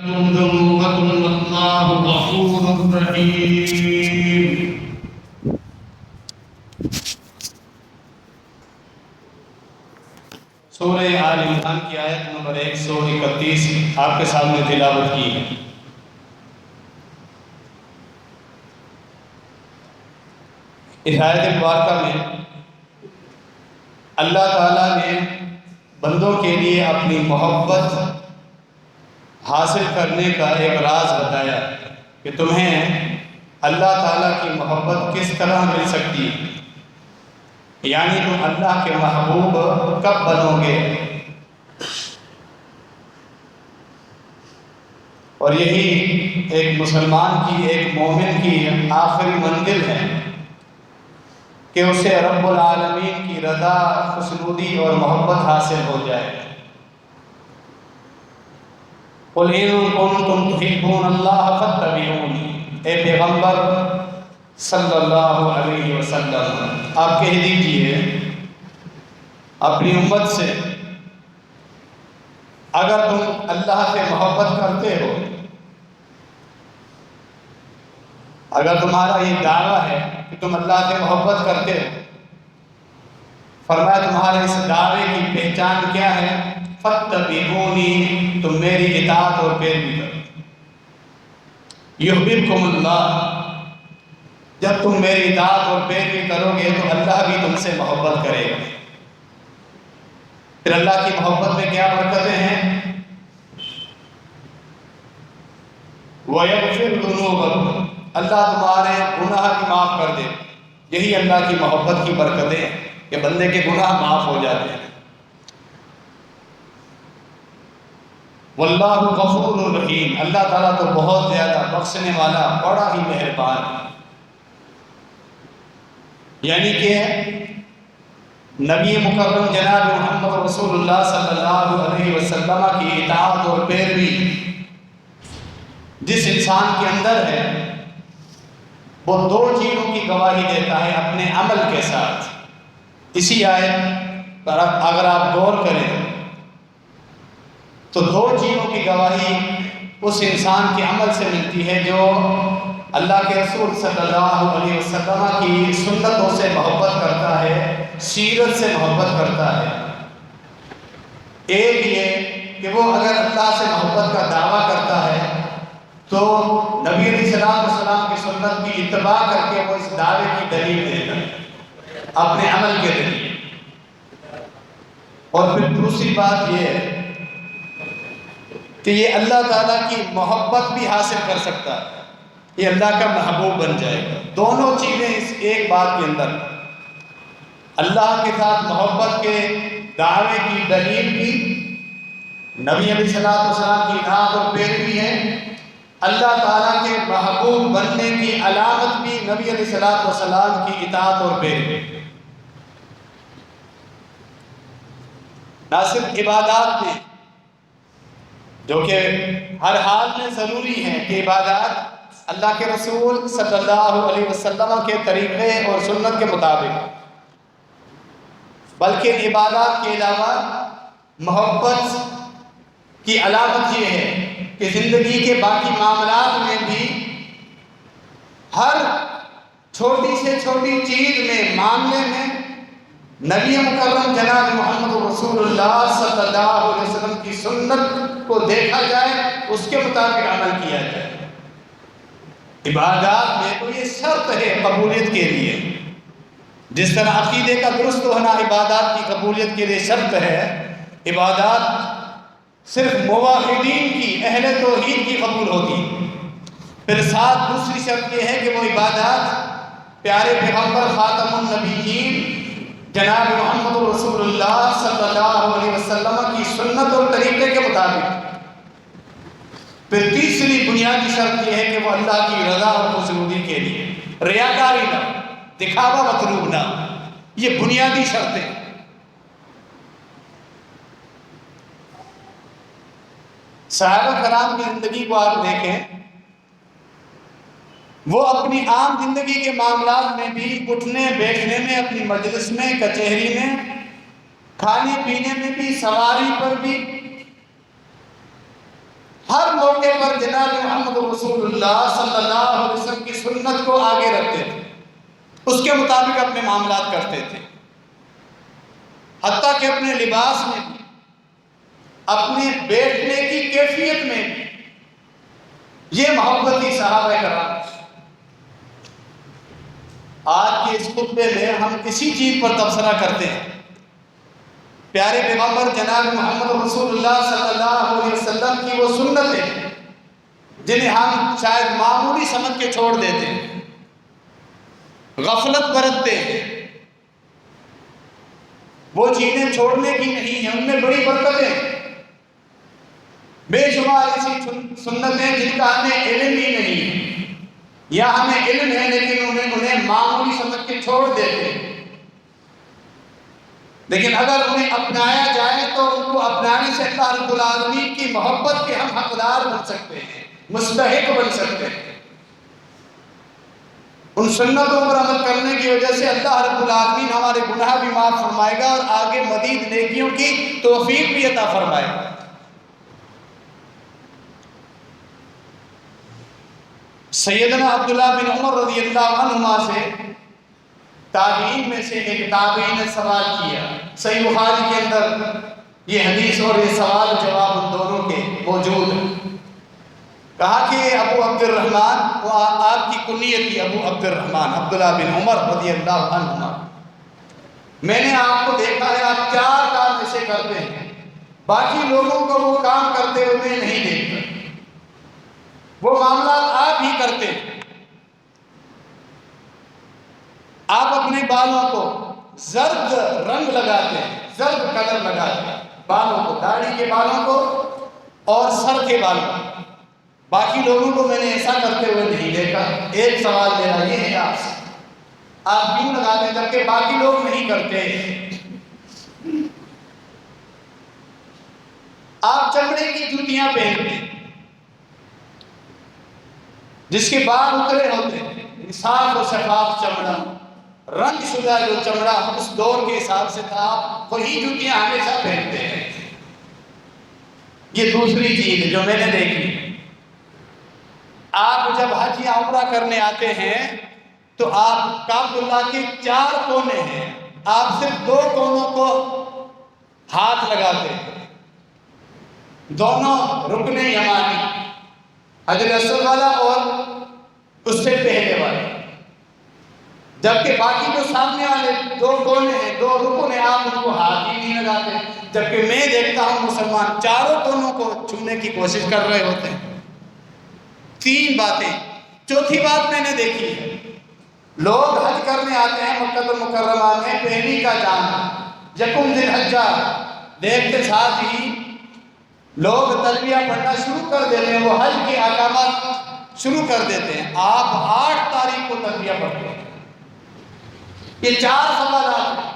ذنوبكم والله غفور رحيم. سورہ آل عمران کی آیت نمبر 131 آپ کے سامنے تلاوت کی ہے. اس آیت مبارکہ میں اللہ تعالیٰ نے بندوں کے لیے اپنی محبت حاصل کرنے کا ایک راز بتایا کہ تمہیں اللہ تعالیٰ کی محبت کس طرح مل سکتی ہے، یعنی تم اللہ کے محبوب کب بنو گے. اور یہی ایک مسلمان کی، ایک مومن کی آخری منزل ہے کہ اسے رب العالمین کی رضا، خوشنودی اور محبت حاصل ہو جائے. قُلْ إِن كُنتُمْ تُحِبُّونَ اللَّهَ فَاتَّبِعُونِي. اے پیغمبر صلی اللہ علیہ وسلم آپ کہہ دیجئے اپنی امت سے، اگر تم اللہ سے محبت کرتے ہو، اگر تمہارا یہ دعویٰ ہے کہ تم اللہ سے محبت کرتے ہو، فرمایا تمہارے اس دعوے کی پہچان کیا ہے؟ فَاتَّبِعُونِي، تم میری اطاعت اور پیروی کرو. یحببکم اللہ، جب تم میری اطاعت اور پیروی کرو گے تو اللہ بھی تم سے محبت کرے گا. پھر اللہ کی محبت میں کیا برکتیں ہیں؟ وَيَغْفِرْ ذُنُوبَكُمْ، اللہ تمہارے گناہ بھی معاف کر دے. یہی اللہ کی محبت کی برکتیں ہیں کہ بندے کے گناہ معاف ہو جاتے ہیں. واللہ غفور الرحیم، اللہ تعالیٰ تو بہت زیادہ بخشنے والا، بڑا ہی مہربان ہے. یعنی کہ نبی مکرم جناب محمد رسول اللہ صلی اللہ علیہ وسلم کی اطاعت اور پیروی جس انسان کے اندر ہے، وہ دو چیزوں کی گواہی دیتا ہے اپنے عمل کے ساتھ. اسی آیت پر اگر آپ غور کریں تو دو چیزوں کی گواہی اس انسان کے عمل سے ملتی ہے جو اللہ کے رسول صلی اللہ علیہ وسلم کی سنتوں سے محبت کرتا ہے، سیرت سے محبت کرتا ہے. ایک یہ کہ وہ اگر اللہ سے محبت کا دعویٰ کرتا ہے تو نبی علیہ السلام کی سنت کی اتباع کر کے وہ اس دعوے کی دلیل دیتا ہے اپنے عمل کے ذریعے. اور پھر دوسری بات یہ ہے کہ یہ اللہ تعالیٰ کی محبت بھی حاصل کر سکتا ہے، یہ اللہ کا محبوب بن جائے گا. دونوں چیزیں اس ایک بات کے اندر، اللہ کے ساتھ محبت کے دعوے کی دلیل بھی نبی علیہ السلام کی اطاعت اور پیروی ہے، اللہ تعالیٰ کے محبوب بننے کی علامت بھی نبی علیہ السلام کی اطاعت اور پیروی. نہ صرف عبادات میں جو کہ ہر حال میں ضروری ہے کہ عبادات اللہ کے رسول صلی اللہ علیہ وسلم کے طریقے اور سنت کے مطابق، بلکہ عبادات کے علاوہ محبت کی علامت یہ ہے کہ زندگی کے باقی معاملات میں بھی ہر چھوٹی سے چھوٹی چیز میں، معاملے میں نبی مکرم جناب محمد رسول اللہ صلی اللہ علیہ وسلم کی سنت کو دیکھا جائے، اس کے مطابق عمل کیا جائے. عبادات میں تو یہ شرط ہے قبولیت کے لیے، جس طرح عقیدے کا درست ہونا عبادات کی قبولیت کے لیے شرط ہے. عبادات صرف موحدین کی، اہل توحید کی قبول ہوتی. پھر ساتھ دوسری شرط یہ ہے کہ وہ عبادات پیارے پیغمبر خاتم النبیین جناب محمد رسول اللہ صلی اللہ علیہ وسلم کی سنت اور طریقے کے مطابق. پھر تیسری بنیادی شرط یہ ہے کہ وہ اللہ کی رضا اور خوشنودی کے لیے، ریاکاری نہ، دکھاوا مطلوب نہ. یہ بنیادی شرطیں. صحابہ کرام کی زندگی کو آپ دیکھیں، وہ اپنی عام زندگی کے معاملات میں بھی، اٹھنے بیٹھنے میں، اپنی مجلس میں، کچہری میں، کھانے پینے میں بھی، سواری پر بھی، ہر موقع پیغمبر جناب محمد رسول اللہ صلی اللہ علیہ وسلم کی سنت کو آگے رکھتے تھے، اس کے مطابق اپنے معاملات کرتے تھے، حتیٰ کہ اپنے لباس میں بھی، اپنے بیٹھنے کی کیفیت میں بھی یہ محبت ہی صحابہ کرام۔ آج کے اس خطبے میں ہم اسی چیز پر تبصرہ کرتے ہیں۔ پیارے پیغمبر جناب محمد رسول اللہ صلی اللہ علیہ وسلم کی وہ سنتیں جنہیں ہم شاید معمولی سمجھ کے چھوڑ دیتے ہیں، غفلت برتتے ہیں، وہ چیزیں چھوڑنے کی نہیں ہیں، ان میں بڑی برکتیں، بے شمار ایسی سنتیں جن کا ہمیں علم ہی نہیں ہے، یا ہمیں علم ہے لیکن انہیں معمولی سمجھ کے چھوڑ دیتے ہیں۔ لیکن اگر انہیں اپنایا جائے تو ان کو اپنانے سے اللہ رب العالمین کی محبت کے ہم حقدار بن سکتے ہیں، مستحق بن سکتے ہیں۔ ان سنتوں پر عمل کرنے کی وجہ سے اللہ رب العالمین ہمارے گناہ بھی معاف فرمائے گا اور آگے مزید نیکیوں کی توفیق بھی عطا فرمائے گا۔ سیدنا عبداللہ بن عمر رضی اللہ عنہما سے، تابعین میں سے ایک تابعی نے سوال کیا، صحیح بخاری کے اندر یہ حدیث اور یہ سوال و جواب ان دونوں کے موجود ہیں۔ کہا کہ ابو عبد الرحمن، وہ آپ کی کنیت تھی ابو عبد الرحمن، عبداللہ بن عمر رضی اللہ عنہما، میں نے آپ کو دیکھا ہے آپ 4 کام ایسے کرتے ہیں، باقی لوگوں کو وہ کام کرتے ہوئے میں نہیں دیکھتا، وہ معاملات آپ ہی کرتے ہیں۔ آپ اپنے بالوں کو زرد رنگ لگاتے ہیں، زرد کلر لگاتے ہیں بالوں کو، داڑھی کے بالوں کو اور سر کے بالوں کو، باقی لوگوں کو میں نے ایسا کرتے ہوئے نہیں دیکھا۔ ایک سوال میرا یہ ہے آپ سے، آپ کیوں لگاتے ہیں جبکہ باقی لوگ نہیں کرتے؟ آپ چمڑے کی جوتیاں پہنتے ہیں جس کے بال اترے ہوتے ہیں، صاف و شفاف چمڑا، رنگ شدہ جو چمڑا اس دور کے حساب سے تھا، آپ وہی جوتیاں ہمیشہ پہنتے ہیں۔ یہ دوسری چیز ہے جو میں نے دیکھی، آپ جب حج یا عمرہ کرنے آتے ہیں تو آپ کعبۃ اللہ کے 4 کونے ہیں، آپ صرف 2 کونوں کو ہاتھ لگاتے ہیں، دونوں رکن یمانی، حجر اسود والا اور اس سے پہلے والا، جبکہ باقی جو سامنے والے 2 کونے ہیں، 2 رکن ہیں، آپ ان کو ہاتھ ہی نہیں لگاتے، جبکہ میں دیکھتا ہوں مسلمان 4 کونوں کو چھونے کی کوشش کر رہے ہوتے ہیں۔ 3 باتیں۔ چوتھی بات میں نے دیکھی ہے، لوگ حج کرنے آتے ہیں مکہ المکرمہ میں، پہلی کا جان یکم ذی الحجہ دیکھتے ساتھ ہی لوگ تلبیہ پڑھنا شروع کر دیتے ہیں، وہ حج کے احکامات شروع کر دیتے ہیں۔ آپ 8 تاریخ کو تلبیہ پڑھتے ہیں۔ یہ 4 سوالات ہیں۔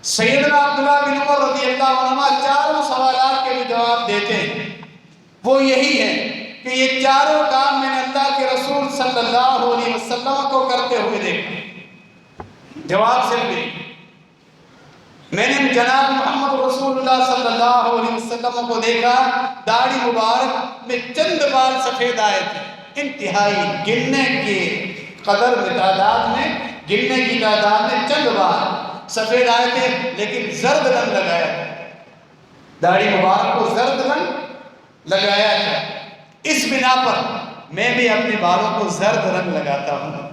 سیدنا عبداللہ بن عمر رضی اللہ عنہ 4 سوالات کے بھی جواب دیتے ہیں، وہ یہی ہے کہ یہ 4 کام میں نے اللہ کے رسول صلی اللہ علیہ وسلم کو کرتے ہوئے دیکھا۔ جواب سے بھی میں نے جناب محمد رسول اللہ صلی اللہ علیہ وسلم کو دیکھا، داڑھی مبارک میں چند بال سفید آئے تھے، انتہائی گننے کے قدر میں، تعداد میں، گننے کی تعداد میں چند بال سفید آئے تھے، لیکن زرد رنگ لگایا تھا، داڑھی مبارک کو زرد رنگ لگایا تھا۔ اس بنا پر میں بھی اپنے بالوں کو زرد رنگ لگاتا ہوں۔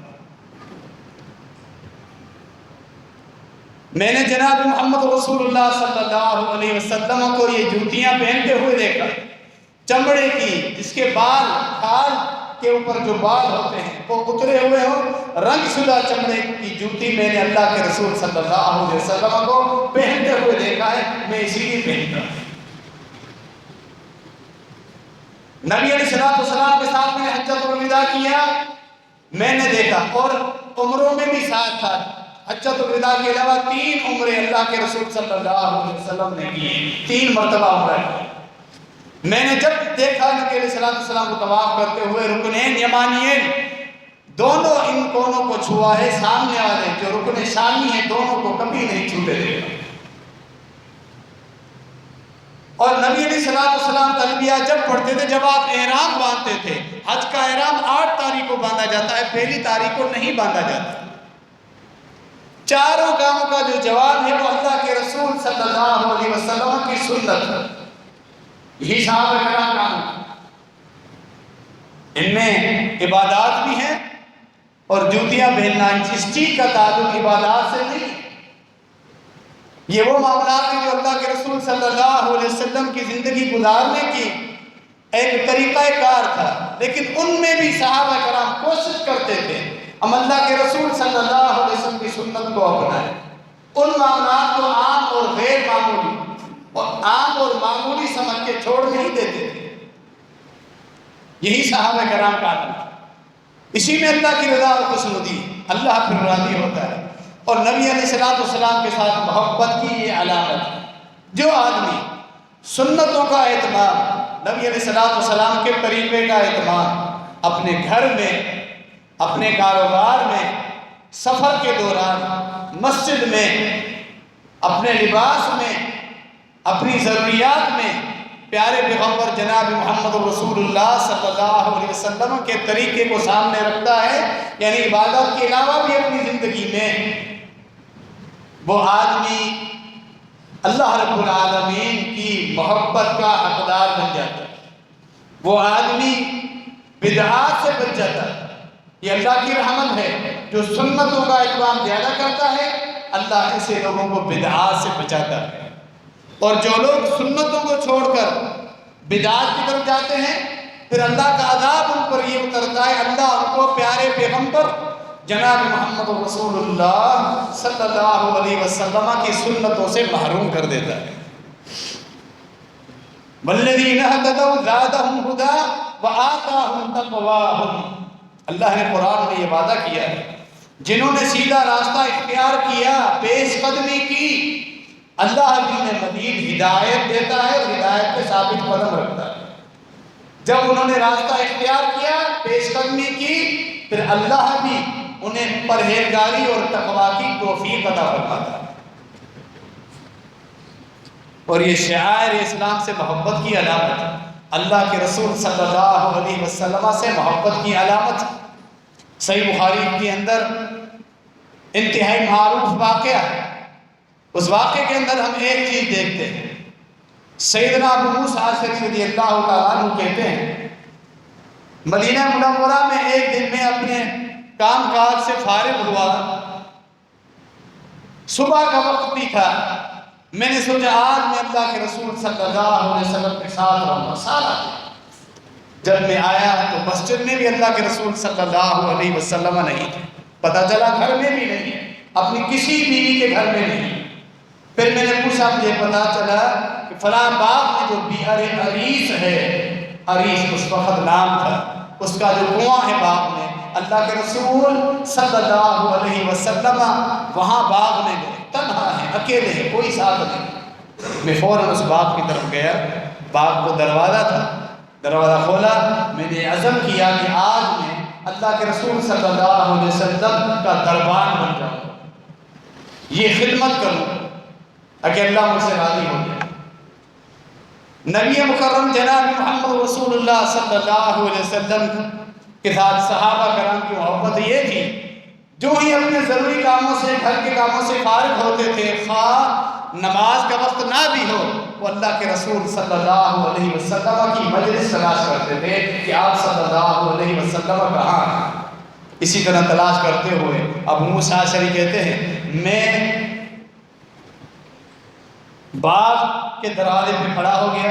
میں نے جناب محمد رسول اللہ صلی اللہ علیہ وسلم کو یہ جوتیاں پہنتے ہوئے دیکھا، چمڑے کی، جس کے بال، کھال کے اوپر جو بال ہوتے ہیں وہ اترے ہوئے ہوں، رنگ شدہ چمڑے کی جوتی میں نے اللہ کے رسول صلی اللہ علیہ وسلم کو پہنتے ہوئے دیکھا ہے، میں اسی لیے پہنتا ہوں۔ نبی علیہ السلام کے ساتھ میں نے حجۃ الوداع کیا، میں نے دیکھا، اور عمروں میں بھی ساتھ تھا۔ حجۃ الوداع کے علاوہ 3 عمرے اللہ کے رسول صلی اللہ علیہ وسلم نے کیے، 3 مرتبہ عمرہ کی۔ میں نے جب دیکھا نبی علیہ السلام کو طواف کرتے ہوئے رکنین یمانیین دونوں ان کونوں کو چھوا ہے، سامنے والے جو رکن شامی ہیں دونوں کو کبھی نہیں چھوتے دیکھا۔ اور نبی علیہ السلام تلبیہ جب پڑھتے تھے، جب آپ احرام باندھتے تھے، حج کا احرام 8 تاریخ کو باندھا جاتا ہے، پہلی تاریخ کو نہیں باندھا جاتا۔ چاروں کاموں کا جو جواب ہے وہ اللہ کے رسول صلی اللہ علیہ وسلم کی سنت ہے۔ یہی صحابہ کرام کام، ان میں عبادات بھی ہیں، اور جوتیاں پہننا اس چیز کا تعلق عبادات سے نہیں۔ یہ وہ معاملات ہیں جو اللہ کے رسول صلی اللہ علیہ وسلم کی زندگی گزارنے کی ایک طریقہ کار تھا، لیکن ان میں بھی صحابہ کرام کوشش کرتے تھے ہم اللہ کے رسول صلی اللہ علیہ وسلم کی سنت کو اپنائیں۔ ان معاملات کو عام اور غیر معمولی اور عام اور معمولی سمجھ کے چھوڑ نہیں دیتے تھے۔ یہی صحابہ کرام کا عمل تھا۔ اسی میں اللہ کی رضا اور خوشنودی، اللہ پھر راضی ہوتا ہے۔ اور نبی علیہ السلام کے ساتھ محبت کی یہ علامت ہے۔ جو آدمی سنتوں کا اہتمام، نبی علیہ السلام کے طریقے کا اہتمام اپنے گھر میں، اپنے کاروبار میں، سفر کے دوران، مسجد میں، اپنے لباس میں، اپنی ضروریات میں پیارے پیغمبر جناب محمد رسول اللہ صلی اللہ علیہ وسلم کے طریقے کو سامنے رکھتا ہے، یعنی عبادت کے علاوہ بھی اپنی زندگی میں، وہ آدمی اللہ رب العالمین کی محبت کا حقدار بن جاتا ہے۔ وہ آدمی بدعات سے بچ جاتا ہے۔ یہ اللہ کی رحمت ہے، جو سنتوں کا اہتمام زیادہ کرتا ہے، اللہ ایسے لوگوں کو بدعات سے بچاتا ہے۔ اور جو لوگ سنتوں کو چھوڑ کر بدعات کی طرف جاتے ہیں، پھر اللہ کا عذاب ان پر یہ اترتا ہے، اللہ ان کو پیارے پیغمبر جناب محمد رسول اللہ صلی اللہ علیہ وسلم کی سنتوں سے محروم کر دیتا ہے۔ وَالَّذِينَ اهْتَدَوْا زَادَهُمْ هُدًى وَآتَاهُمْ تَقْوَاهُمْ، اللہ نے قرآن میں یہ وعدہ کیا ہے، جنہوں نے سیدھا راستہ اختیار کیا، پیش قدمی کی، اللہ بھی انہیں مزید ہدایت دیتا ہے اور ہدایت پہ ثابت قدم رکھتا ہے۔ جب انہوں نے راستہ اختیار کیا، پیش قدمی کی، پھر اللہ بھی انہیں پرہیزگاری اور تقویٰ کی توفیق عطا فرماتا ہے۔ اور یہ شعائر اسلام سے محبت کی علامت ہے، اللہ کے رسول صلی اللہ علیہ وسلم سے محبت کی علامت۔ صحیح بخاری کے اندر انتہائی معروف واقعہ ہے، اس واقعے کے اندر ہم ایک چیز دیکھتے ہیں۔ سیدنا ابو موسیٰ اشعری رضی اللہ تعالیٰ عنہ کہتے ہیں، مدینہ منورہ میں ایک دن میں اپنے کام کاج سے فارغ ہوا، صبح کا وقت بھی تھا، میں نے سوچا آج میں اللہ کے رسول صلی اللہ علیہ وسلم کے ساتھ رہوں گا سارا۔ جب میں آیا تو مسجد میں بھی اللہ کے رسول صلی اللہ علیہ وسلم نہیں تھے، پتہ چلا گھر میں بھی نہیں، اپنی کسی بیوی کے گھر میں نہیں۔ پھر میں نے پوچھا، مجھے پتا چلا کہ فلاں باغ میں جو بیہر عریس ہے، عریس اس وقت نام تھا، اس کا جو کنواں ہے باغ میں، اللہ کے رسول صلی اللہ علیہ وسلم وہاں باغ میں گئے، تنہا ہیں، اکیلے ہیں، کوئی ساتھ نہیں۔ میں فوراً اس باغ کی طرف گیا، باغ کو دروازہ تھا، دروازہ کھولا، میں نے عزم کیا کہ آج میں اللہ کے رسول صلی اللہ علیہ وسلم کا دربان بن جاؤں، یہ خدمت کروں اگر اللہ مجھ سے راضی ہو جائے۔ نبی مکرم جناب محمد رسول اللہ صلی اللہ علیہ وسلم کے ساتھ صحابہ کرام کی محبت یہ تھی، جو ہی اپنے ضروری کاموں سے، گھر کے کاموں سے فارغ ہوتے تھے، خواہ نماز کا وقت نہ بھی ہو، وہ اللہ کے رسول صلی اللہ علیہ وسلم کی مجلس تلاش کرتے تھے کہ آپ صلی اللہ علیہ وسلم کہاں ہیں۔ اسی طرح تلاش کرتے ہوئے ابو موسیٰ اشعری کہتے ہیں، میں باغ کے دروازے پہ کھڑا ہو گیا،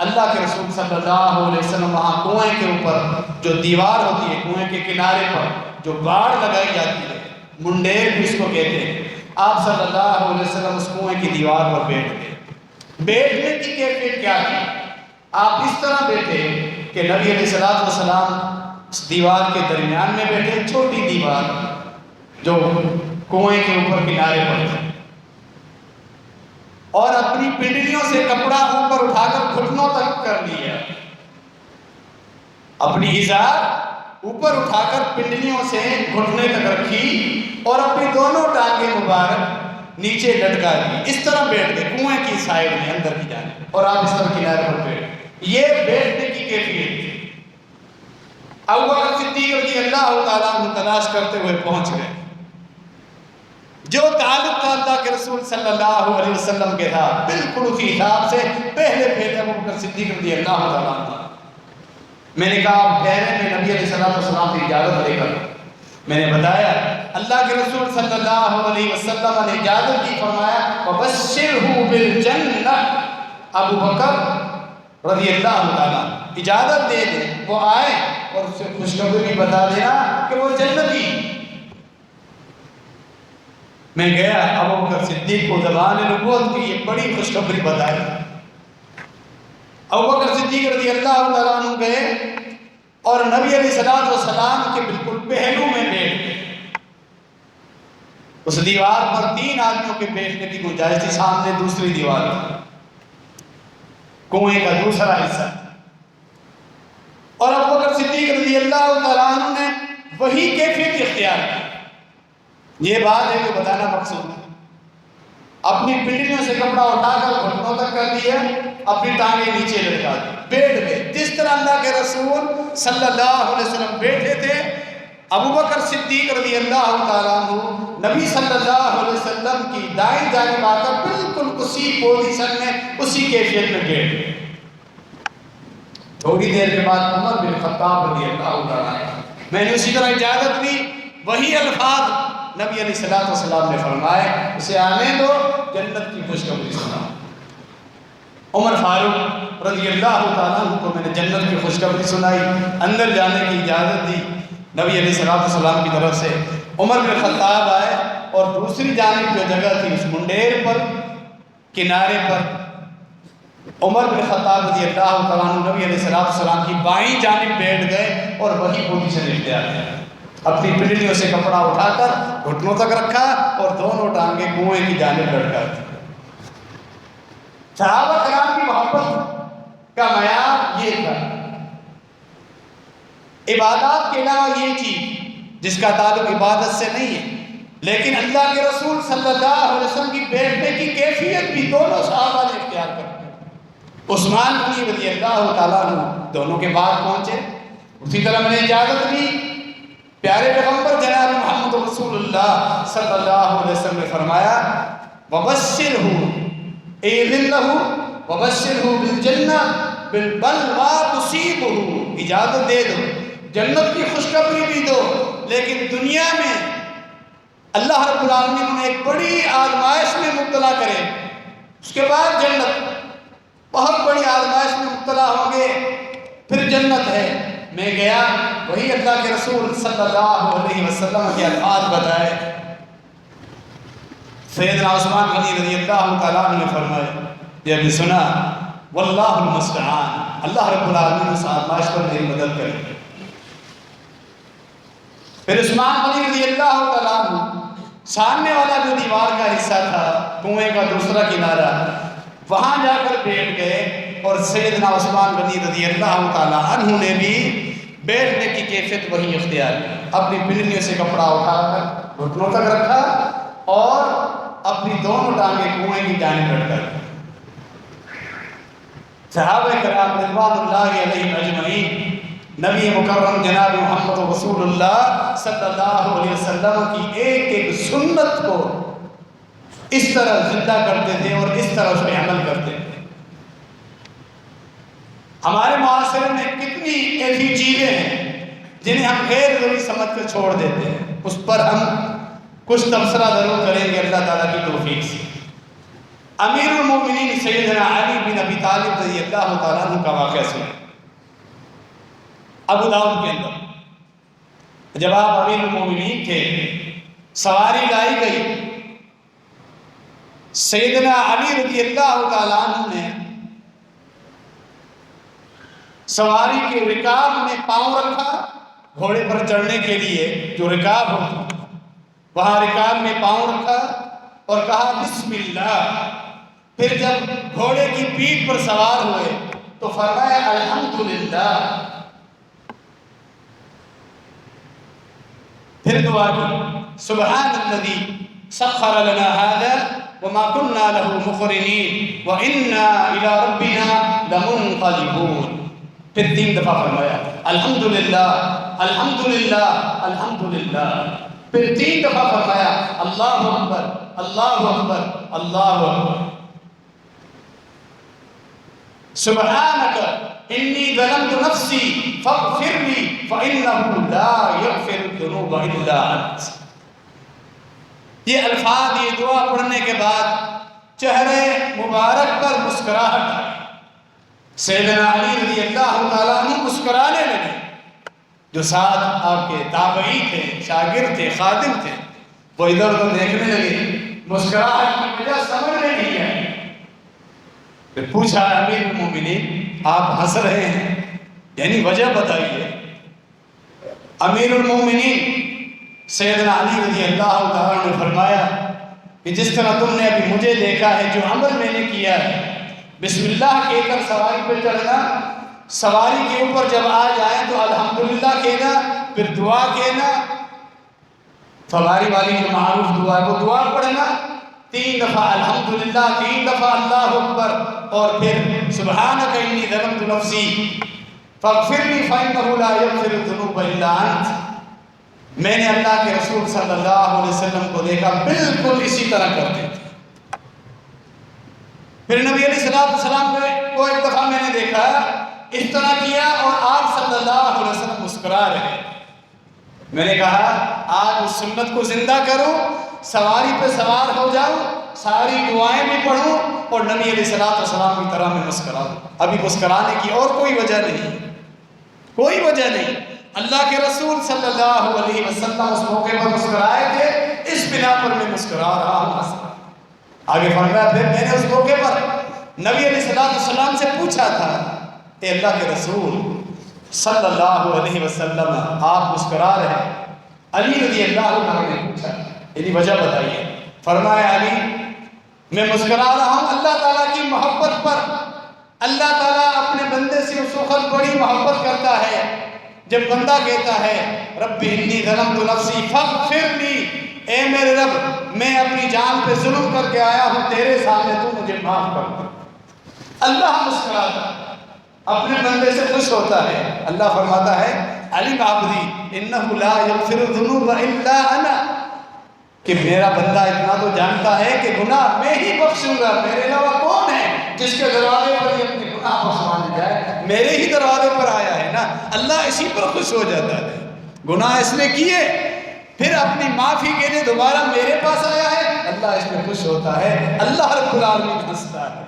اللہ کے رسول صلی اللہ علیہ وسلم وہاں کنویں کے اوپر جو دیوار ہوتی ہے، کنویں کے کنارے پر جو باڑ لگائی جاتی ہے، منڈیر بھی اس کو کہتے ہیں، آپ صلی اللہ علیہ وسلم اس کنویں کی دیوار پر بیٹھ گئے۔ بیٹھنے کی کیفیت کیا تھی؟ آپ اس طرح بیٹھے کہ نبی علیہ السلام اس دیوار کے درمیان میں بیٹھے، چھوٹی دیوار جو کنویں کے اوپر کنارے پر تھی، اور اپنی پنڈلیوں سے کپڑا اوپر اٹھا کر گھٹنوں تک کر لیا، اپنی ازار اوپر اٹھا کر پنڈلیوں سے گھٹنے تک رکھی، اور اپنی دونوں ٹانگیں مبارک نیچے لٹکا دی، اس طرح بیٹھ گئے کنویں کی سائڈ میں اندر کی جانب، اور آپ اس طرح کنارے پر بیٹھ، یہ بیٹھنے کی کیفیت تھی۔ ابو بکر صدیق رضی اللہ تعالیٰ عنہ تلاش کرتے ہوئے پہنچ گئے، جو تعلق تھا اللہ کے رسول صلی اللہ علیہ وسلم کے تھا بالکل اسی حساب سے پہلے ابو بکر صدیق رضی اللہ تعالیٰ عنہ۔ میں نے کہا آپ ٹھہرے، میں نبی علیہ السلام کی اجازت لے کر میں نے بتایا اللہ کے رسول صلی اللہ علیہ وسلم نے اجازت دی، فرمایا وَبَشِّرْهُ بِالْجَنَّةِ، ابو بکر رضی اللہ تعالیٰ اجازت دے دے، وہ آئے اور اس سے خوشخبری بتا دینا کہ وہ جنتی۔ میں گیا، ابو بکر صدیق کو زبان نبوت کی یہ بڑی خوشخبری بتائی۔ ابو بکر صدیق رضی اللہ تعالیٰ عنہ گئے اور نبی علیہ السلام کے بالکل پہلو میں بیٹھ گئے۔ اس دیوار پر 3 آدمیوں کے بیٹھنے کی گنجائش تھی، سامنے دوسری دیوار تھی، کنویں کا دوسرا حصہ، اور ابو بکر صدیق رضی اللہ تعالیٰ عنہ نے وہی کیفیت اختیار کی۔ یہ بات ہے کہ بتانا مقصود ہے، اپنی پنڈلیوں سے کپڑا اٹھا کر گھٹنوں تک کر دیا، اپنی ٹانگیں نیچے لٹکا دی، بیٹھ گئے جس طرح اللہ کے رسول صلی اللہ علیہ وسلم بیٹھے تھے۔ ابو بکر صدیق رضی اللہ تعالیٰ عنہ نبی صلی اللہ علیہ وسلم کی دائیں جانب آ کر بالکل اسی پوزیشن میں اسی کیفیت میں بیٹھ گئے۔ تھوڑی دیر کے بعد عمر بن خطاب رضی اللہ تعالیٰ عنہ، میں نے اسی طرح اجازت دی، وہی الفاظ نبی علیہ السلام نے فرمائے، اسے آنے دو، جنت کی خوشخبری سناؤ۔ عمر فاروق رضی اللہ تعالیٰ عنہ کو میں نے جنت کی خوشخبری سنائی، اندر جانے کی اجازت دی نبی علیہ السلام کی طرف سے۔ عمر بن خطاب آئے اور دوسری جانب جو جگہ تھی اس منڈیر پر کنارے پر عمر بن خطاب رضی اللہ تعالیٰ عنہ نبی علیہ السلام کی بائیں جانب بیٹھ گئے اور وہی پوزیشن اختیار کیا، اپنی پنڈلیوں سے کپڑا اٹھا کر گھٹنوں تک رکھا اور دونوں ٹانگیں کنویں کی جانب لٹکا دی۔ صحابہ کرام کی محبت کا معیار یہ تھا، عبادات کے علاوہ یہ چیز جس کا تعلق عبادت سے نہیں ہے، لیکن اللہ کے رسول صلی اللہ علیہ وسلم کی بیٹھنے کی کیفیت بھی دونوں صحابہ نے اختیار کر دی۔ عثمان غنی رضی اللہ تعالیٰ عنہ دونوں کے بعد پہنچے، اسی طرح میں نے اجازت دی، پیارے پیغمبر جناب محمد رسول اللہ صلی اللہ علیہ وسلم نے فرمایا وَبَشِّرْهُ اِذِنْ لَهُ وَبَشِّرْهُ بِالْجَنَّةِ بِالْبَلْوَا تُصِيبُهُ، اجازت دے دو، جنت کی خوشخبری بھی دو، لیکن دنیا میں اللہ رب العالمین انہیں ایک بڑی آزمائش میں مبتلا کرے، اس کے بعد جنت، بہت بڑی آزمائش میں مبتلا ہوں گے، پھر جنت ہے۔ میں گیا، وہی اللہ کے رسول صلی اللہ علیہ وسلم کے الفاظ بتائے۔ سیدنا عثمان غنی رضی اللہ تعالیٰ عنہ نے فرمایا، یہ بھی سنا، واللہ المستعان، اللہ رب العالمین اس آزمائش پر میری مدد کرے۔ پھر عثمان غنی رضی اللہ تعالیٰ عنہ سامنے والا جو دیوار کا حصہ تھا، کنویں کا دوسرا کنارہ، وہاں جا کر بیٹھ گئے، اور سیدنا عثمان غنی رضی اللہ تعالیٰ عنہ نے بھی بیٹھنے کی کیفیت وہی اختیار کی، اپنی پنڈلیوں سے کپڑا اٹھا کر گھٹنوں تک رکھا اور اپنی دونوں ٹانگیں کنویں کی جانب لٹکا دی۔ صحابہ کرام رضوان اللہ علیہم اجمعین نبی مکرم جناب محمد رسول اللہ صلی اللہ علیہ وسلم کی ایک ایک سنت کو اس طرح زندہ کرتے تھے اور اس طرح اس پہ عمل کرتے تھے۔ ہمارے معاشرے میں کتنی ایسی چیزیں ہیں جنہیں ہم غیر ضروری سمجھ کر چھوڑ دیتے ہیں، اس پر ہم کچھ تبصرہ ضرور کریں گے اللہ تعالیٰ کی توفیق سے۔ امیر المومنین سیدنا علی بن ابی طالب رضی اللہ تعالیٰ عنہ کا واقعہ سنیں۔ ابو داؤد کے اندر جب آپ امیر المومنین تھے، سواری لائی گئی، سیدنا علی رضی اللہ تعالیٰ عنہ نے سواری کے رکاب میں پاؤں رکھا، گھوڑے پر چڑھنے کے لیے جو رکاب ہوتا، وہاں رکاب میں پاؤں رکھا اور کہا بسم اللہ۔ پھر جب گھوڑے کی پیٹھ پر سوار ہوئے تو فرمایا الحمدللہ، پھر دعا کی سبحان الذی سخر لنا هذا وما كنا له مقرنين وإنا إلى ربنا لمنقلبون. پھر 3 دفعہ فرمایا الحمدللہ الحمدللہ الحمدللہ. پھر 3 دفعہ فرمایا اللہ اکبر اللہ اکبر اللہ اکبر. سبحانک انی ظلمت نفسی فاغفر لی فإنہ لا یغفر الذنوب الا انت. یہ الفاظ، یہ دعا پڑھنے کے بعد چہرے مبارک پر مسکراہٹ آئی. سیدنا علی رضی اللہ تعالیٰ عنہ مسکرانے لگے. جو ساتھ آپ کے تابعی تھے، شاگرد تھے، خادم تھے، وہ ادھر ادھر دیکھنے لگے. مسکراہٹ کی وجہ سمجھ میں نہیں آئی. پھر پوچھا امیر المومنین آپ ہنس رہے ہیں، یعنی وجہ بتائیے. امیر المومنین سیدنا علی رضی اللہ تعالیٰ نے فرمایا کہ جس طرح تم نے ابھی مجھے دیکھا ہے، جو عمل میں نے کیا ہے، بسم اللہ کہہ کر سواری پہ چڑھنا، سواری کے اوپر جب آ جائیں تو الحمدللہ کہنا، پھر دعا کہنا، سواری والی جو معروف دعا ہے وہ دعا پڑھنا، 3 دفعہ الحمدللہ، 3 دفعہ اللہ اکبر، اور پھر سبحانک انی ظلمت نفسی فاغفر لی فإنہ لا یغفر الذنوب الا انت. میں نے اللہ کے رسول صلی اللہ علیہ وسلم کو دیکھا بالکل اسی طرح کرتے تھے. پھر نبی علیہ السلام کو ایک دفعہ میں نے دیکھا اس طرح کیا اور آپ صلی اللہ علیہ وسلم مسکرا رہے. میں نے کہا آج اس سنت کو زندہ کرو، سواری پہ سوار ہو جاؤ، ساری دعائیں بھی پڑھوں اور نبی علیہ السلام کی طرح میں مسکراؤں. ابھی مسکرانے کی اور کوئی وجہ نہیں، کوئی وجہ نہیں. اللہ کے رسول صلی اللہ علیہ وسلم اس موقع پر مسکرائے تھے، اس بنا پر میں مسکرا رہا ہوں. آگے فرمایا پھر میں نے اس موقع پر نبی علیہ السلام سے پوچھا تھا، اے اللہ کے رسول صلی اللہ علیہ وسلم آپ مسکرا رہے ہیں. علی رضی اللہ عنہ نے پوچھا یعنی وجہ بتائیے. فرمایا علی میں مسکرا رہا ہوں اللہ تعالیٰ کی محبت پر. اللہ تعالیٰ اپنے بندے سے اس وقت بڑی محبت کرتا ہے جب بندہ کہتا ہے رب انی ظلمت نفسی فاغفر لی، اے میرے رب میں اپنی جان پہ ظلم کر کے آیا ہوں، تیرے سامنے تو مجھے معاف کر دے. اللہ مسکراتا ہے، اپنے بندے سے خوش ہوتا ہے. اللہ فرماتا ہے علم عبدی انہ لا یغفر الذنوب الا انا، کہ میرا بندہ اتنا تو جانتا ہے کہ گناہ میں ہی بخشوں گا، میرے علاوہ کون ہے جس کے دروازے پر یہ اپنے گناہ بخشوانے جائے. میرے ہی دروازے پر آیا ہے نا. اللہ اسی پر خوش ہو جاتا ہے. گناہ اس نے کیے پھر اپنی معافی کے لیے دوبارہ میرے پاس آیا ہے، اللہ اس میں خوش ہوتا ہے. اللہ رب العالمین ہنستا ہے.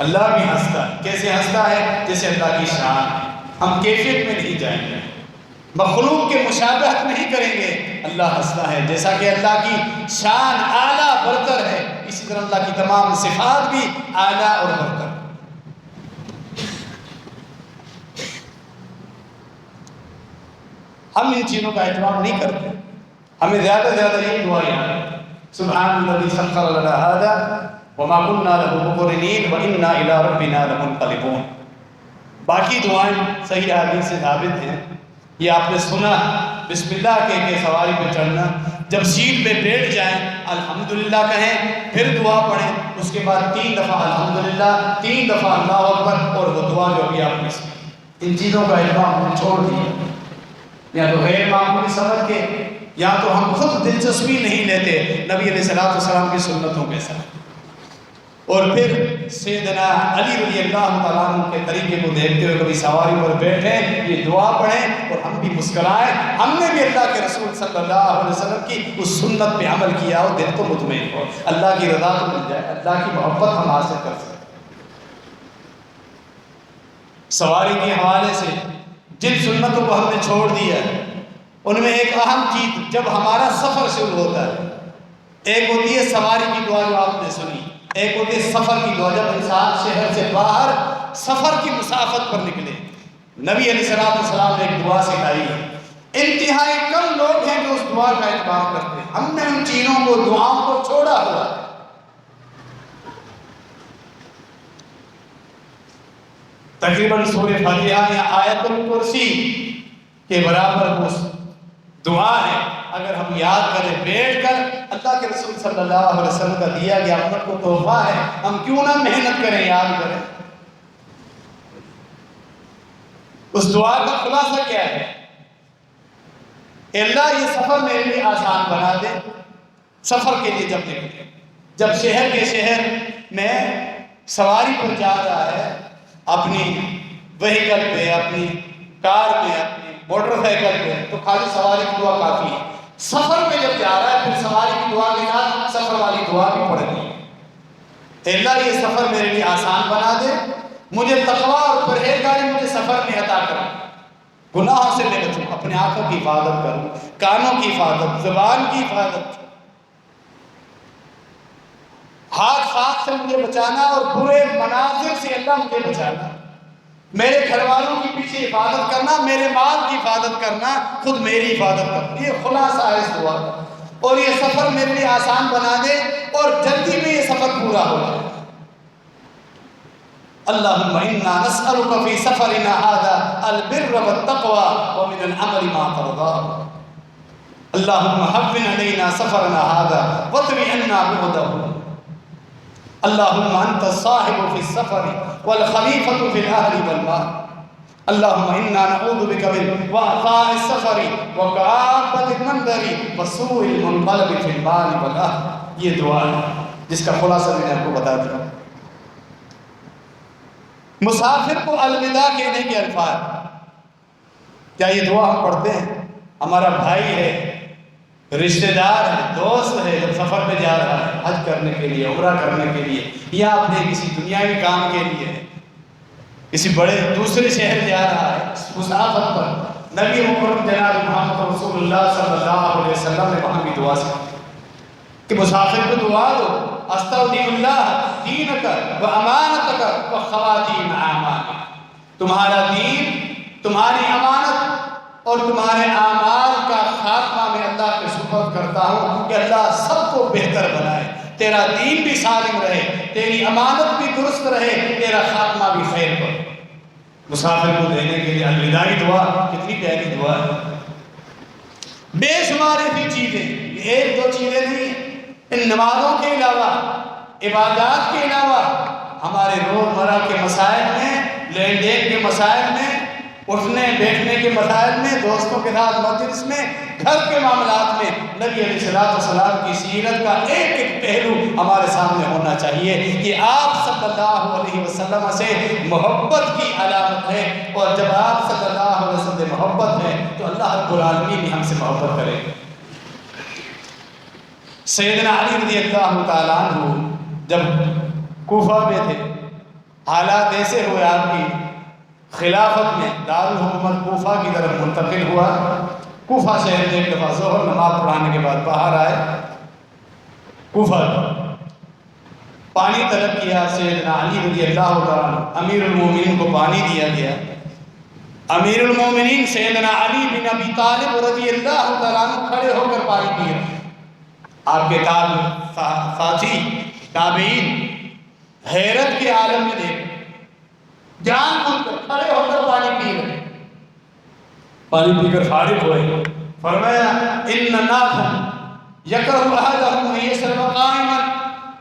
اللہ بھی ہنستا ہے. کیسے ہنستا ہے؟ جیسے اللہ کی شان. ہم کیفیت میں نہیں جائیں گے، مخلوق کے مشابہت نہیں کریں گے. اللہ ہنستا ہے جیسا کہ اللہ کی شان اعلیٰ برتر ہے، اسی طرح اللہ کی تمام صفات بھی اعلیٰ اور برتر. ہم ان چیزوں کا اہتمام نہیں کرتے. ہمیں زیادہ زیادہ یہ دعا یاد ہے سبحان الذی سخر لنا ھذا وما كنا له مقرنین وانا الی ربنا لمنقلبون. باقی دعائیں صحیح حدیث سے ثابت ہیں. یہ آپ نے سنا بسم اللہ کہہ کے سواری پہ چڑھنا، جب سیٹ پہ بیٹھ جائیں الحمدللہ کہیں، پھر دعا پڑھیں، اس کے بعد 3 دفعہ الحمدللہ، 3 دفعہ اللہ اکبر، اور وہ دعا جو ابھی آپ نے سنی. ان چیزوں کا اہتمام ہم نے چھوڑ دیا، یا تو غیر معمولی سمجھ کے، یا تو ہم خود دلچسپی نہیں لیتے نبی علیہ السلام کی سنتوں کے ساتھ. اور پھر سیدنا علی رضی اللہ تعالیٰ عنہ کے طریقے کو دیکھتے ہوئے کبھی سواری پر بیٹھیں، یہ دعا پڑھیں اور ہم بھی مسکرائیں. ہم نے بھی اللہ کے رسول صلی اللہ علیہ وسلم کی اس سنت پہ عمل کیا ہو، دل تو مطمئن ہو، اللہ کی رضا تو مل جائے، اللہ کی محبت ہم حاصل کر سکیں. سواری کے حوالے سے جن سنتوں کو ہم نے چھوڑ دیا ہے ان میں ایک اہم چیز، جب ہمارا سفر شروع ہوتا ہے، ایک ہوتی ہے سواری کی دعا جو آپ نے سنی، ایک ہوتی ہے سفر کی دعا. جب انسان شہر سے باہر سفر کی مسافت پر نکلے، نبی علیہ السلام نے ایک دعا سکھائی ہے. انتہائی کم لوگ ہیں جو اس دعا کا اہتمام کرتے ہیں. ہم نے ان چیزوں کو، دعاؤں کو چھوڑا ہوا ہے. تقریباً سورہ فاتحہ یا آیت الکرسی کے برابر وہ دعا ہے اگر ہم یاد کریں بیٹھ کر اللہ کے رسول صلی اللہ علیہ وسلم کا دیا گیا امت کو تحفہ ہے، ہم کیوں نہ محنت کریں، یاد کریں۔ اس دعا کا خلاصہ کیا ہے؟ اللہ یہ سفر میرے لیے آسان بنا دے۔ سفر کے لیے جب نکلے، جب شہر کے شہر میں سواری پر جا رہا ہے، اپنی وہیکل پہ، اپنی کار پہ، اپنی موٹر سائیکل پہ، تو خالی سواری کی دعا کافی ہے۔ سفر میں جب جا رہا ہے پھر سواری کی دعا کے ساتھ سفر والی دعا بھی پڑھنی ہے۔ اللہ یہ سفر میرے لیے آسان بنا دے، مجھے تقویٰ اور پرہیزگاری مجھے سفر میں عطا کرو، گناہوں سے میں بچوں، اپنے آنکھوں کی حفاظت کروں، کانوں کی حفاظت، زبان کی حفاظت، ہاتھ سے مجھے بچانا، اور برے مناظر سے اللہ مجھے بچانا، میرے گھر والوں کی پیچھے حفاظت کرنا، میرے مال کی حفاظت کرنا، خود میری حفاظت کرنا۔ یہ خلاصہ ہے اس دعا کا، اور یہ سفر میرے لیے آسان بنا دے اور جلدی میں یہ سفر پورا ہو جائے۔ اللہم انا نسألک فی سفرنا ھذا البر والتقوى ومن العمل ما ترضى۔ اللہم ہون علینا سفرنا ھذا واطوی عنا بعدہ۔ اللہم انت الصاحب فی السفر والخلیفۃ فی الاہل والمال۔ اللہم انا نعوذ بک من وعثاء السفر وکآبۃ المنظر وسوء المنقلب فی المال والاہل۔ یہ دعا ہے جس کا خلاصہ میں نے آپ کو بتا دیا۔ مسافر کو الوداع کہنے کے الفاظ، کیا یہ دعا ہم پڑھتے ہیں؟ ہمارا بھائی ہے، رشتہ دار ہے، دوست ہے، جب سفر پہ جا رہا ہے حج کرنے کے لیے، عمرہ کرنے کے لیے، یا اپنے کسی دنیاوی کام کے لیے کسی بڑے دوسرے شہر جا رہا ہے، مسافر پر نبی مکرم جناب محمد رسول اللہ صلی اللہ علیہ وسلم نے وہاں بھی دعا سکھائی کہ مسافر کو دعا دو، استودع اللہ دینک و امانتک و خواتیم اعمالک۔ تمہارا دین، تمہاری امانت اور تمہارے اعمال کا خاتمہ میں اللہ کے سپرد کرتا ہوں کہ اللہ سب کو بہتر بنائے، تیرا دین بھی سالم رہے، تیری امانت بھی درست رہے، تیرا خاتمہ بھی خیر پر۔ مسافر کو دینے کے لیے الوداعی دعا کتنی پیاری دعا ہے۔ بے شمار ایسی چیزیں، ایک دو چیزیں نہیں، ان نمازوں کے علاوہ، عبادات کے علاوہ، ہمارے روزمرہ کے مسائل میں، لین دین کے مسائل میں، اٹھنے بیٹھنے کے مسائل میں، دوستوں کے ساتھ مجلس میں، گھر کے معاملات میں نبی علیہ السلام کی سیرت کا ایک ایک پہلو ہمارے سامنے ہونا چاہیے کہ آپ صلی اللہ علیہ وسلم سے محبت کی علامت ہے، اور جب آپ صلی اللہ علیہ وسلم سے محبت ہے تو اللہ رب العالمین بھی ہم سے محبت کرے۔ سیدنا علی رضی اللہ تعالیٰ عنہ جب کوفہ میں تھے، حالات ایسے ہوئے، آپ کی خلافت میں دارالحکومت کوفہ کی طرف منتقل ہوا۔ کوفہ شہر میں ایک دفعہ ظہر نماز پڑھانے کے بعد باہر آئے، کوفہ پانی طلب کیا، سیدنا علی رضی اللہ تعالیٰ امیر المومنین کو پانی دیا گیا۔ امیر المومنین سیدنا علی بن ابی طالب رضی اللہ تعالیٰ کھڑے ہو کر پانی پی رہے، آپ کے ساتھی تابعین حیرت کے عالم میں دیکھ جان بوجھ کر کھڑے ہو کر پانی پی رہے، پانی پی کر فارغ ہوئے، فرمایا ان ناسا یکرہ احدہم ان یشرب قائما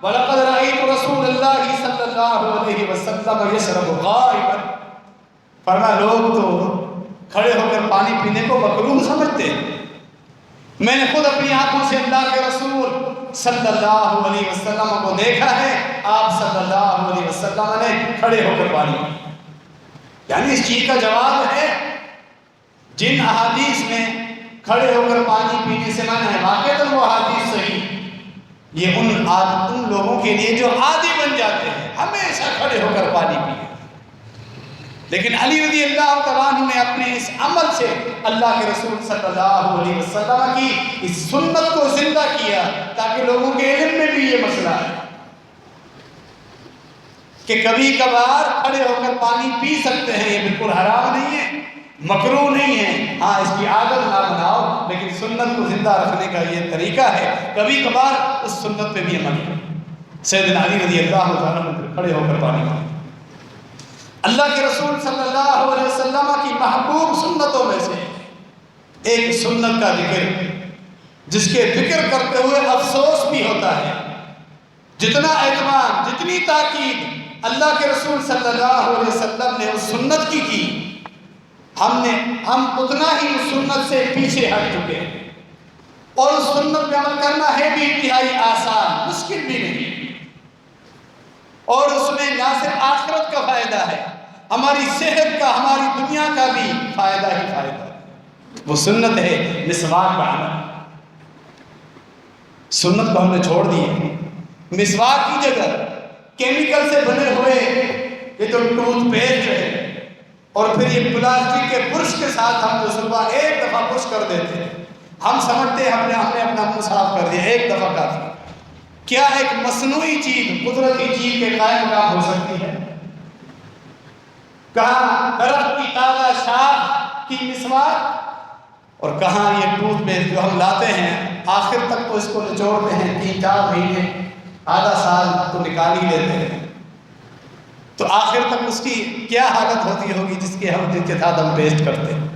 ولقد رأیت رسول اللہ صلی اللہ علیہ وسلم یشرب قائما۔ فرمایا لوگ تو کھڑے ہو کر پانی پینے کو مکروہ سمجھتے ہیں، میں نے خود اپنی آنکھوں سے اللہ کے رسول صلی اللہ علیہ وسلم کو دیکھا ہے، آپ صلی اللہ علیہ وسلم نے کھڑے ہو کر پانی پیا۔ یعنی اس چیز کا جواب ہے جن احادیث میں کھڑے ہو کر پانی پینے سے منع ہے، واقعتاً وہ احادیث صحیح، یہ ان لوگوں کے لیے جو عادی بن جاتے ہیں ہمیشہ کھڑے ہو کر پانی پیے۔ لیکن علی رضی اللہ تعالیٰ عنہ نے اپنے اس عمل سے اللہ کے رسول صلی اللہ علیہ وسلم کی اس سنت کو زندہ کیا، تاکہ لوگوں کے علم میں بھی یہ مسئلہ ہے کہ کبھی کبھار کھڑے ہو کر پانی پی سکتے ہیں، یہ بالکل حرام نہیں ہے، مکروہ نہیں ہے، ہاں اس کی عادت نہ بناؤ، لیکن سنت کو زندہ رکھنے کا یہ طریقہ ہے، کبھی کبھار اس سنت پہ بھی عمل کرو۔ سیدنا علی رضی اللہ تعالیٰ عنہ کھڑے ہو کر پانی پیا۔ اللہ کے رسول صلی اللہ علیہ وسلم کی محبوب سنتوں میں سے ایک سنت کا ذکر جس کے ذکر کرتے ہوئے افسوس بھی ہوتا ہے۔ جتنا اہتمام، جتنی تاکید اللہ کے رسول صلی اللہ علیہ وسلم نے اس سنت کی ہم اتنا ہی اس سنت سے پیچھے ہٹ چکے ہیں، اور اس سنت پہ عمل کرنا ہے بھی انتہائی آسان، مشکل بھی نہیں، اور اس میں نہ صرف آخرت کا فائدہ ہے، ہماری صحت کا، ہماری دنیا کا بھی فائدہ ہی فائدہ ہے۔ وہ سنت ہے مسواک کا عمل۔ سنت کو ہم نے چھوڑ دی ہے۔ مسواک کی جگہ کیمیکل سے بنے ہوئے یہ تو ٹوتھ پیسٹ ہے، اور پھر یہ پلاسٹک کے برش کے ساتھ ہم جو صبح ایک دفعہ برش کر دیتے ہیں، ہم سمجھتے ہیں ہم نے اپنا منہ صاف کر دیا، ایک دفعہ کافی۔ کیا ایک مصنوعی چیز، قدرتی چیز کے قائم مقام ہو سکتی ہے؟ کہاں درخت کی تازہ شاخ کی مسواک، اور کہاں یہ ٹوتھ پیسٹ جو ہم لاتے ہیں، آخر تک تو اس کو نچوڑتے ہیں، 3-4 مہینے، آدھا سال تو نکال ہی لیتے ہیں، تو آخر تک اس کی کیا حالت ہوتی ہوگی جس کے ساتھ ہم پیسٹ کرتے ہیں۔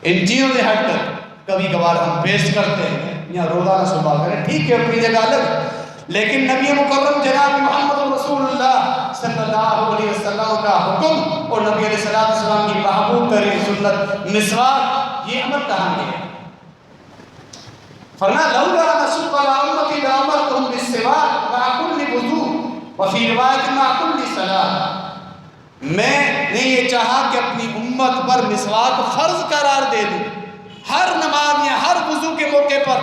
ان چیزوں سے ہٹ کر کبھی کبھار ہم پیسٹ کرتے ہیں یا روزانہ صبح کریں، ٹھیک ہے، اپنی جگہ الگ، لیکن نبی مکرم جناب محمد رسول اللہ صلی اللہ علیہ وسلم کا حکم اور نبی علیہ السلام کی محبوب ترین سنت مسواک، یہ عمل کہاں گیا؟ فرمایا لولا نشق علی امتی لامرتہم بالسواک مع کل وضوء وفی روایت مع کل صلاۃ۔ میں نے یہ چاہا کہ اپنی امت پر مسواک فرض قرار دے دوں ہر نماز یا ہر وضو کے موقع پر،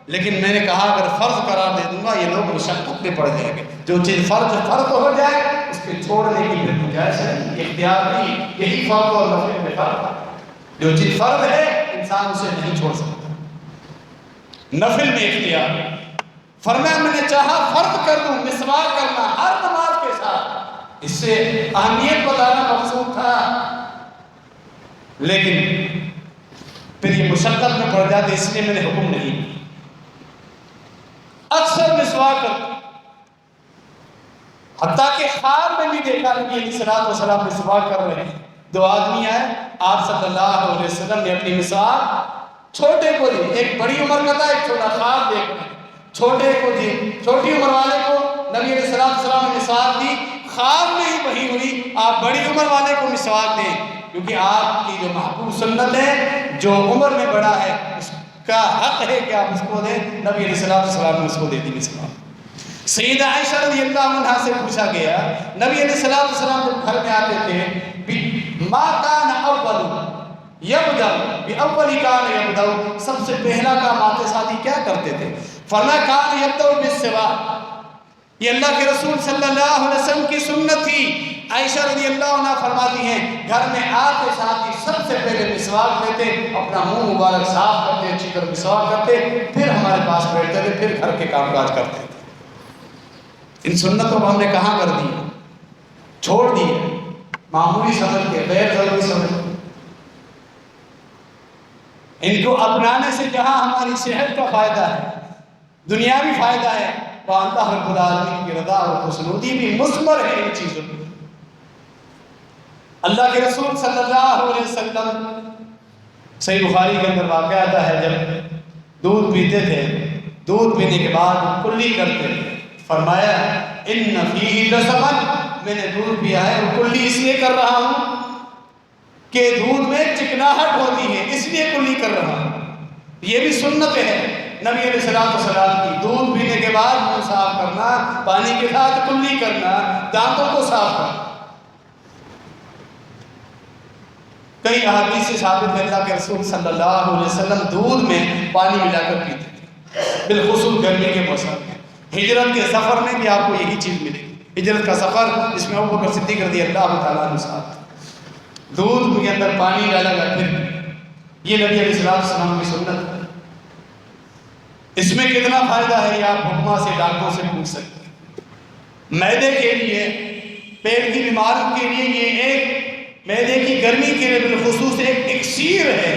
لیکن میں نے کہا اگر فرض قرار دے دوں گا یہ لوگ مشقت میں پڑ جائیں گے، جو چیز فرض ہو جائے اس کے چھوڑنے کی پھر گنجائش نہیں، اختیار نہیں، یہی فرض اور نفل میں فرق ہے۔ جو چیز فرض ہے انسان اسے نہیں چھوڑ سکتا، نفل میں اختیار۔ فرمایا میں نے چاہا فرض کر دوں مسواک کرنا ہر نماز کے ساتھ، اس سے اہمیت بتانا مقصود تھا، لیکن پھر یہ مشقت میں پڑ جاتے، اس لیے میں نے حکم نہیں۔ اکثر مسواک حتیٰ کہ خواب میں بھی دیکھا نبی علیہ السلام مسواک کر رہے ہیں، 2 آدمی آئے، آپ صلی اللہ علیہ وسلم نے اپنی مسواک چھوٹے کو دی، ایک بڑی عمر کا تھا، ایک چھوٹا، خواب دیکھ رہے ہیں، چھوٹے کو دی، چھوٹی عمر والے کو نبی علیہ السلام نے مسواک دی، خواب میں ہی وحی ہوئی آپ بڑی عمر والے کو مسواک دیں، کیونکہ آپ کی جو محبوب سنت ہے، جو عمر میں بڑا ہے اس کا حق ہے کہ آپ اس کو دیں۔ نبی علیہ السلام نے اس کو دے دی مسواک۔ سیدہ عائشہ رضی اللہ عنہا سے پوچھا گیا، نبی علیہ السلام جب گھر میں آتے تھے، ما کان اول یبدأ بأول کان یبدأ، سب سے پہلا کام آتے ساتھی کیا کرتے تھے؟ فرمایا کان یبدأ بالسواک، یہ اللہ کے رسول صلی اللہ علیہ وسلم کی سنت تھی۔ عائشہ رضی اللہ عنہ فرماتی ہیں گھر میں آتے ساتھ ہی سب سے پہلے مسواک لیتے، اپنا منہ مبارک صاف کرتے، اچھی طرح مسواک کرتے، پھر ہمارے پاس بیٹھتے تھے، پھر گھر کے کام کاج کرتے تھے۔ ان سنتوں کو ہم نے کہاں کر دی، چھوڑ دی، معمولی سمجھ کے، غیر ضروری سمجھ کے۔ ان کو اپنانے سے جہاں ہماری صحت کا فائدہ ہے، دنیاوی فائدہ ہے، وہاں اللہ رب العالمین کی رضا اور خوشنودی بھی مثمر ہے ان چیزوں میں۔ اللہ کے رسول صلی اللہ علیہ وسلم، صحیح بخاری کے اندر واقعہ آتا ہے، جب دودھ پیتے تھے، دودھ پینے کے بعد کلی کرتے تھے، فرمایا ان فیہ لسمن، میں نے دودھ پیا ہے اور کلی اس لیے کر رہا ہوں کہ دودھ میں چکناہٹ ہوتی ہے، اس لیے کلی کر رہا ہوں۔ یہ بھی سنت ہے نبی علیہ السلام کی، دودھ پینے کے بعد منہ صاف کرنا، پانی کے ساتھ کلی کرنا، دانتوں کو صاف کرنا۔ کئی احادیث سے ثابت ہے اللہ کے رسول صلی اللہ علیہ وسلم دودھ میں پانی ملا کر پیتے تھے، بالخصوص گرمی کے موسم میں۔ ہجرت کے سفر میں بھی آپ کو یہی چیز ملے گی، ہجرت کا سفر جس میں ابوبکر صدیق رضی اللہ تعالیٰ عنہ ساتھ، دودھ کے اندر پانی ڈالا گیا، پھر یہ نبی علیہ السلام کی سنت ہے۔ اس میں کتنا فائدہ ہے یہ آپ حکمہ سے، ڈاکٹروں سے پوچھ سکتے ہیں۔ معدے کے لیے، پیٹ کی بیماریوں کے لیے یہ ایک معدے کی گرمی کے لیے بالخصوص ایک اکسیر ہے۔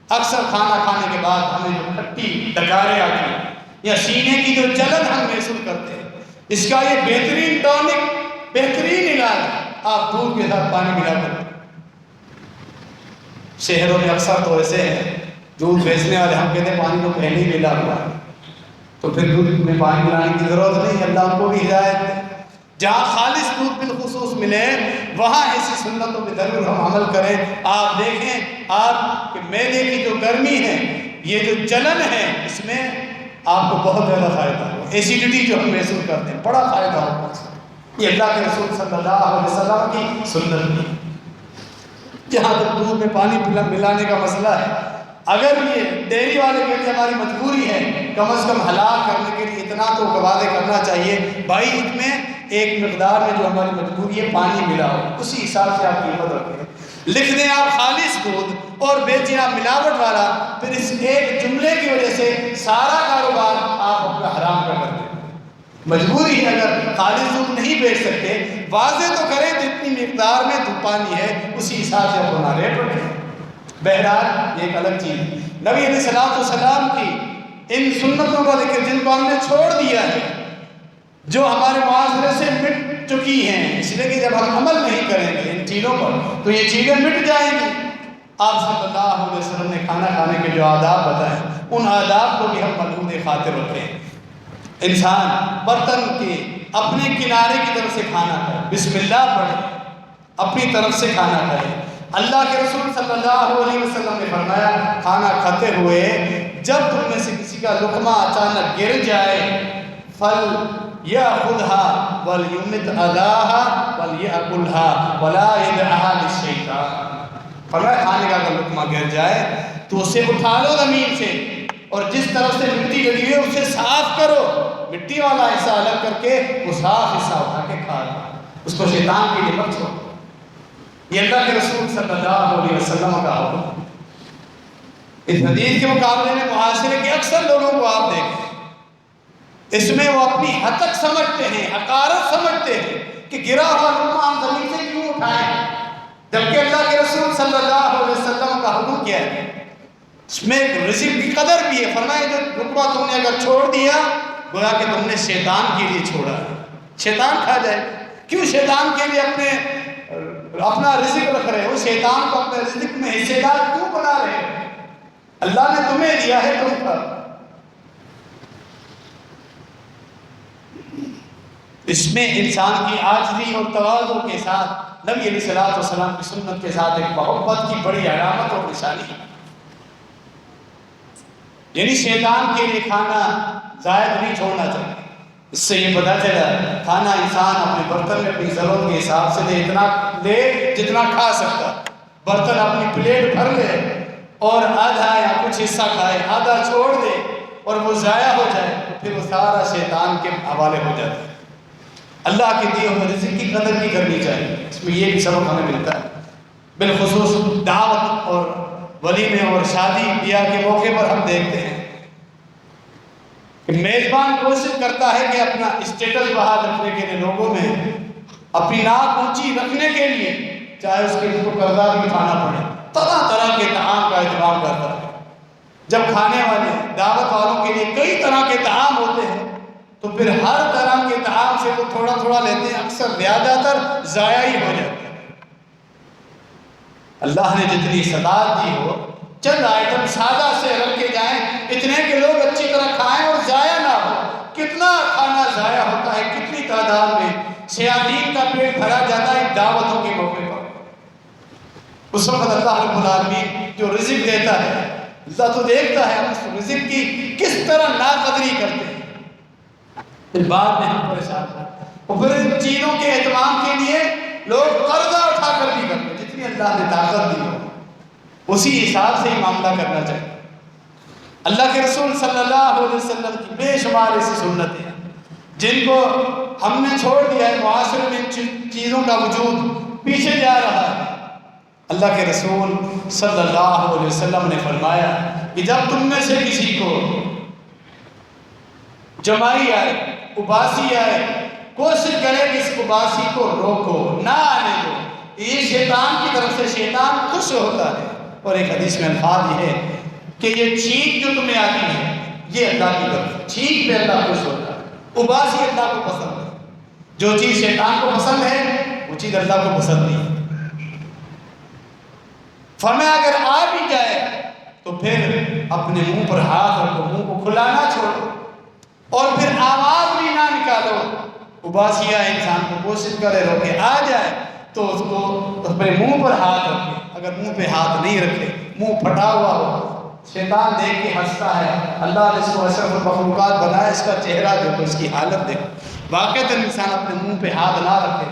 اکثر کھانا کھانے کے بعد ہمیں جو کھٹی ڈکاریں آتی ہیں یا سینے کی جو جلن ہم محسوس کرتے ہیں، اس کا یہ بہترین ٹونک، بہترین علاج آپ دودھ کے ساتھ پانی ملا کر۔ شہروں میں اکثر تو ایسے ہیں دودھ بیچنے والے ہم کہتے ہیں پانی تو پہلے ہی ملا ہوا ہے، تو پھر دودھ میں پانی ملانے کی ضرورت نہیں، اللہ ان کو بھی ہدایت دے۔ جہاں خالص دودھ بالخصوص ملے وہاں ایسی سنتوں پہ ضرور ہم عمل کریں۔ آپ دیکھیں آپ کہ میدے کی جو گرمی ہے، یہ جو جلن ہے، اس میں آپ کو بہت زیادہ فائدہ ہو، ایسیڈیٹی جو ہم محسوس کرتے ہیں بڑا فائدہ ہوگا، یہ اللہ کے رسول صلی اللہ علیہ وسلم کی سنت ہے۔ جہاں تک دودھ میں پانی ملانے کا مسئلہ ہے، اگر یہ ڈیری والے کے لیے ہماری مجبوری ہے، کم از کم حلال کرنے کے لیے اتنا تو واضح کرنا چاہیے بھائی اس میں ایک مقدار میں جو ہماری مجبوری ہے پانی ملاؤ، اسی حساب سے آپ قیمت رکھیں۔ لکھ دیں آپ خالص دودھ اور بیچیں آپ ملاوٹ والا، پھر اس ایک جملے کی وجہ سے سارا کاروبار آپ اپنا حرام کا کر دیں۔ مجبوری ہے، اگر خالص دودھ نہیں بیچ سکتے واضح تو کریں جتنی مقدار میں دودھ پانی ہے اسی حساب سے اپنا ریٹ رکھیں۔ بہرحال یہ ایک الگ چیز ہے۔ نبی علیہ السلام کی ان سنتوں کا ذکر جن کو ہم نے چھوڑ دیا ہے، جو ہمارے معاشرے سے مٹ چکی ہیں، اس لیے کہ جب ہم عمل نہیں کریں گے ان چیزوں پر تو یہ چیزیں مٹ جائیں گی۔ آپ صلی اللہ علیہ وسلم نے کھانا کھانے کے جو آداب بتائے ان آداب کو بھی ہم ملحوظ خاطر رکھیں۔ انسان برتن کے اپنے کنارے کی طرف سے کھانا کھائے، بسم اللہ پڑھے، اپنی طرف سے کھانا کھائے۔ اللہ کے رسول صلی اللہ علیہ وسلم نے فرمایا کھانا کھاتے ہوئے جب تم میں سے کسی کا لقمہ اچانک گر جائے فَلْيَأْخُذْهَا وَلْيُمِتْ أَذَاهَا وَلْيَأْكُلْهَا وَلَا يَدْعَهَا لِلشَّيْطَانِ۔ فرمایا کھانے کا اگر لقمہ گر جائے تو اسے اٹھا لو زمین سے اور جس طرف سے مٹی لگی ہوئی ہے اسے صاف کرو، مٹی والا حصہ الگ کر کے وہ صاف حصہ اٹھا کے کھا لو، اس کو شیطان کے لیے مت چھوڑو۔ یہ اللہ کے رسول صلی اللہ علیہ وسلم کا حکم۔ اس حدیث کے مقابلے میں معاشرے کے اکثر لوگوں کو آپ دیکھیں اس میں وہ اپنی حقیقت سمجھتے ہیں، حقارت سمجھتے ہیں کہ گرا ہوا لقمہ ہم زمین سے کیوں اٹھائیں، جبکہ اللہ کے رسول صلی اللہ علیہ وسلم کا حکم کیا ہے، اس میں ایک رزق کی قدر بھی ہے۔ فرمایا جو لقمہ تم نے اگر چھوڑ دیا گویا کہ تم نے شیطان کے لیے چھوڑا ہے، شیطان کھا جائے۔ کیوں شیطان کے لیے اپنا رزق رکھ رہے ہو، شیطان کو اپنے رزق میں حصے دار کیوں بنا رہے ہو؟ اللہ نے تمہیں دیا ہے، تم پر۔ اس میں انسان کی عاجزی اور تواضع کے ساتھ نبی علیہ السلام کی سنت کے ساتھ ایک محبت کی بڑی علامت اور نشانی ہے۔ یعنی شیطان کے لیے کھانا زائد نہیں چھوڑنا چاہیے۔ اس سے یہ پتہ چلا کھانا انسان اپنے برتن میں اپنی ضرورت کے حساب سے لے، اتنا لے جتنا کھا سکتا، برتن اپنی پلیٹ بھر لے اور آدھا یا کچھ حصہ کھائے، آدھا چھوڑ دے اور وہ ضائع ہو جائے تو پھر وہ سارا شیطان کے حوالے ہو جاتا ہے۔ اللہ کے دیے ہوئے رزق کی قدر بھی کرنی چاہیے، اس میں یہ بھی سبق ہمیں ملتا ہے۔ بالخصوص دعوت اور ولیمے اور شادی بیاہ کے موقع پر ہم دیکھتے ہیں کہ میزبان کوشش کرتا ہے کہ اپنا اسٹیٹس بحال رکھنے کے لیے لوگوں میں اپنی ناک اونچی رکھنے کے لیے چاہے اس کے کو قرضہ بھی اٹھانا پڑے، طرح طرح کے طعام کا اہتمام کرتا ہے۔ جب کھانے والے دعوت والوں کے لیے کئی طرح کے طعام ہوتے ہیں تو پھر ہر طرح کے طعام سے وہ تھوڑا تھوڑا لیتے ہیں، اکثر زیادہ تر ضائع ہی ہو جاتے ہیں۔ اللہ نے جتنی استطاعت دی ہو چند آئٹم سادہ سے رکھ کے جائیں، اتنے کہ لوگ اچھی طرح کھائیں اور ضائع نہ ہو۔ کتنا کھانا ضائع ہوتا ہے، کتنی تعداد میں شیاطین کا پیٹ بھرا جاتا ہے دعوتوں کے موقع پر۔ اس وقت اللہ رب العالمین جو رزق دیتا ہے، اللہ تو دیکھتا ہے ہم اس رزق کی کس طرح ناقدری کرتے ہیں، پھر بعد میں ہم پریشان ہیں۔ اور پھر ان چیزوں کے اہتمام کے لیے لوگ قرضہ اٹھا کر بھی کرتے ہیں، جتنی اللہ نے طاقت دی ہو اسی حساب سے ہی معاملہ کرنا چاہیے۔ اللہ کے رسول صلی اللہ علیہ وسلم کی بے شمار ایسی سنتیں ہیں جن کو ہم نے چھوڑ دیا ہے، معاشرے میں ان چیزوں کا وجود پیچھے جا رہا ہے۔ اللہ کے رسول صلی اللہ علیہ وسلم نے فرمایا کہ جب تم میں سے کسی کو جمائی آئے، اباسی آئے، کوشش کرے کہ اس اباسی کو روکو، نہ آنے دو، یہ شیطان کی طرف سے، شیطان خوش ہوتا ہے۔ اور ایک حدیث میں الفاظ یہ ہے کہ یہ چھینک جو تمہیں آتی ہے یہ اللہ کی طرف، چھینک پہ اللہ خوش ہوتا ہے، اباسی اللہ کو پسند ہے۔ جو چیز شیطان کو پسند ہے وہ چیز اللہ کو پسند نہیں ہے۔ فرمایا اگر آ بھی جائے تو پھر اپنے منہ پر ہاتھ رکھو، منہ کو کھلا نہ چھوڑو، اور پھر آواز بھی نہ نکالو۔ اباسیہ انسان کو کوشش کرے روکے آ جائے تو اس کو اپنے منہ پر ہاتھ رکھے، اگر منہ پہ ہاتھ نہیں رکھے، منہ پھٹا ہوا ہو، شیطان دیکھ کے ہنستا ہے، اللہ نے اس کو اشرف المخلوقات بنایا، اس کا چہرہ دیکھو، اس کی حالت دیکھو۔ واقعتاً انسان اپنے منہ پہ ہاتھ نہ رکھے،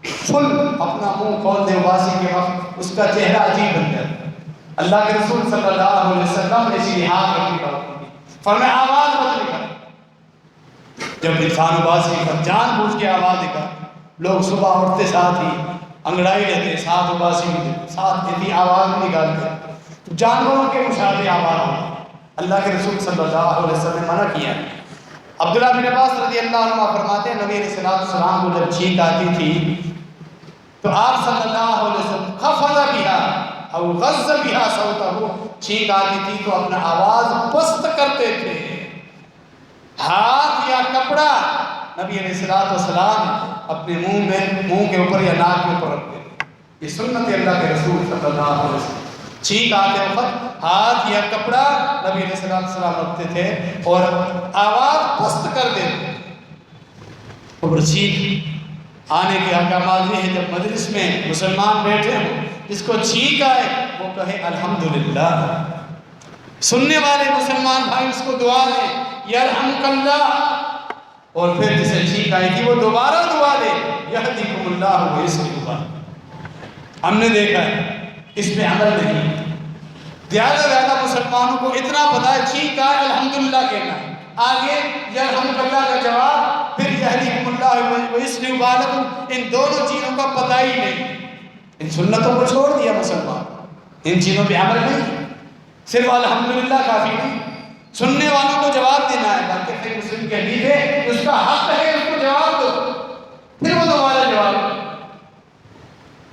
فل اپنا منہ کھول دے اباسی کے وقت، اس کا چہرہ عجیب بن جاتا ہے۔ اللہ کے رسول صلی اللہ علیہ وسلم نے اسی ہاتھ رکھی بات کی، فرمایا آواز مت نکال۔ جب انسان اباسی پر جان بوجھ کے آواز نکال، لوگ صبح اٹھتے ساتھ ہی انگڑائی لیتے، ساتھ اباسی بھی دیتے، ساتھ اتنی آواز بھی نکالتے، جانوروں کے مشابہ آواز ہوتی۔ اللہ کے رسول صلی اللہ علیہ وسلم نے منع کیا۔ عبداللہ بن عباس رضی اللہ عنہ فرماتے ہیں نبی علیہ السلام کو جب چھینک آتی تھی تو آپ صلی اللہ علیہ وسلم خفض بہا او غض بہا صوتہ، چھینک آتی تھی تو اپنا آواز پست کرتے تھے، ہاتھ یا کپڑا نبی علیہ السلام اپنے منہ کے اوپر یا ناک کے اوپر رکھتے تھے۔ یہ سنت اللہ کے رسول صلی اللہ علیہ وسلم، چھینک آتے وقت ہاتھ یا کپڑا نبی علیہ السلام رکھتے تھے اور آواز پست کر دیتے۔ اور چھینک آنے کے احکامات یہ ہے جب مجلس میں مسلمان بیٹھے ہوں، جس کو چھینک آئے وہ کہے الحمدللہ، سننے والے مسلمان بھائی اس کو دعا دیں یرحمک اللہ، اور پھر جسے چھینک آئی تھی وہ دوبارہ دعا دے یہدیکم اللہ ویصلح بالکم۔ ہم نے دیکھا ہے اس پہ عمل نہیں، زیادہ مسلمانوں کو اتنا پتا ہے چھینک آئے الحمدللہ کہنا ہے، آگے یرحمک اللہ کا جواب، پھر یہدیکم اللہ ویصلح بالکم، ان دونوں چیزوں کا پتہ ہی نہیں۔ ان سنتوں کو چھوڑ دیا مسلمان، ان چیزوں پہ عمل نہیں، صرف الحمدللہ کافی نہیں، سننے والوں کو جواب دینا ہے، بلکہ پھر مسلم کے حدیث ہے اس کا حق ہے اس کو جواب دو، پھر وہ دوبارہ جواب دو۔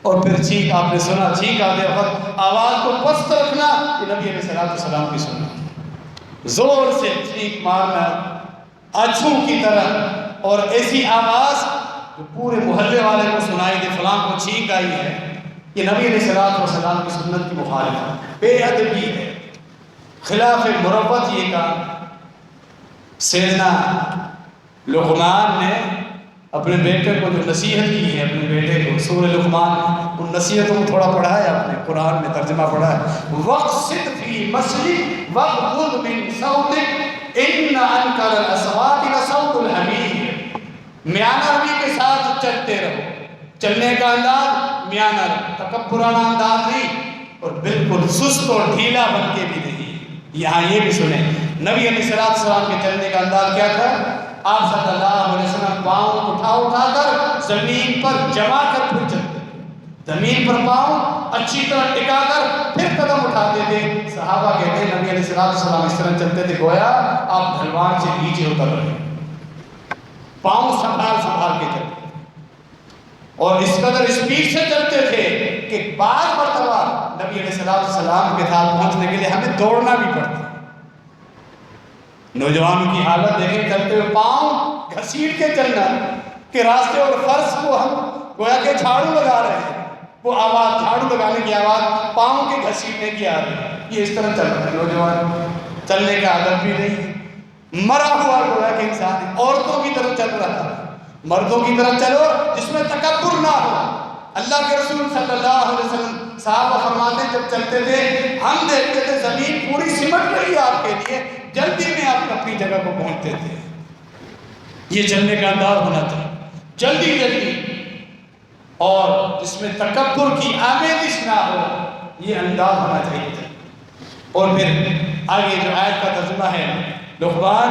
اور پھر چھینک آپ نے سنا، چھینک آتے وقت آواز کو پست رکھنا، یہ نبی علیہ السلام کی سنت، زور سے چھینک مارنا اچھوں کی طرح، اور ایسی آواز جو پورے محلے والے کو سنائی دے فلاں کو چھینک آئی ہے، یہ نبی علیہ السلام کی سنت کی مخالف ہے، بے ادبی ہے، خلاف مروت یہ کام۔ سیدنا لقمان نے اپنے بیٹے کو جو نصیحت کی ہے، اپنے بیٹے کو سورہ لقمان، ان نصیحتوں کو تھوڑا پڑھا ہے آپ نے، قرآن میں ترجمہ پڑھا ہے، وَقْصِدْ فِي مَسْلِكَ وَاغْضُضْ مِنْ صَوْتِكَ إِنَّ أَنْكَرَ الْأَصْوَاتِ لَصَوْتُ الْحَمِيرِ، میانہ روی کے ساتھ چلتے رہو، چلنے کا انداز میانہ روی، تکبرانہ انداز نہیں، اور بالکل سست اور ڈھیلا بن کے بھی نہیں۔ یہاں یہ بھی سنیں نبی علیہ السلام کے چلنے کا انداز کیا تھا؟ آپ صلی اللہ علیہ وسلم پاؤں اٹھا کر زمین پر جما کر پھر چلتے تھے، زمین پر پاؤں اچھی طرح ٹکا کر پھر قدم اٹھاتے تھے۔ صحابہ کہتے ہیں نبی علیہ السلام اس طرح چلتے تھے گویا آپ ڈھلوان سے نیچے اتر رہے ہیں، پاؤں سنبھال کے چلتے، اور اس قدر اسپیڈ سے چلتے تھے کہ بعض مرتبہ نبی علیہ السلام کے ساتھ پہنچنے کے لیے ہمیں دوڑنا بھی پڑتا۔ نوجوانوں کی حالت دیکھیں، چلتے ہوئے پاؤں گھسیٹ کے چلنا کہ راستے اور فرش کو ہم گویا کہ جھاڑو لگا رہے ہیں، وہ آواز جھاڑو لگانے کی آواز پاؤں کے گھسیٹنے کی آ رہی ہے، یہ اس طرح چل رہا ہے نوجوان، چلنے کا عادت بھی نہیں، مرا ہوا گویا کہ انسان ہے، عورتوں کی طرف چل رہا ہے، مردوں کی طرف چلو جس میں تکبر نہ ہو۔ اللہ کے رسول صلی اللہ علیہ وسلم صحابہ فرماتے ہیں جب چلتے تھے ہم دیکھتے تھے زمین پوری سمٹ رہی ہے آپ کے لیے، جلدی میں آپ اپنی جگہ کو پہنچتے تھے۔ یہ چلنے کا انداز ہونا چاہیے، جلدی اور جس میں تکبر کی آمیزش نہ ہو، یہ انداز ہونا چاہیے۔ اور پھر آگے جو آیت کا ترجمہ ہے، لقمان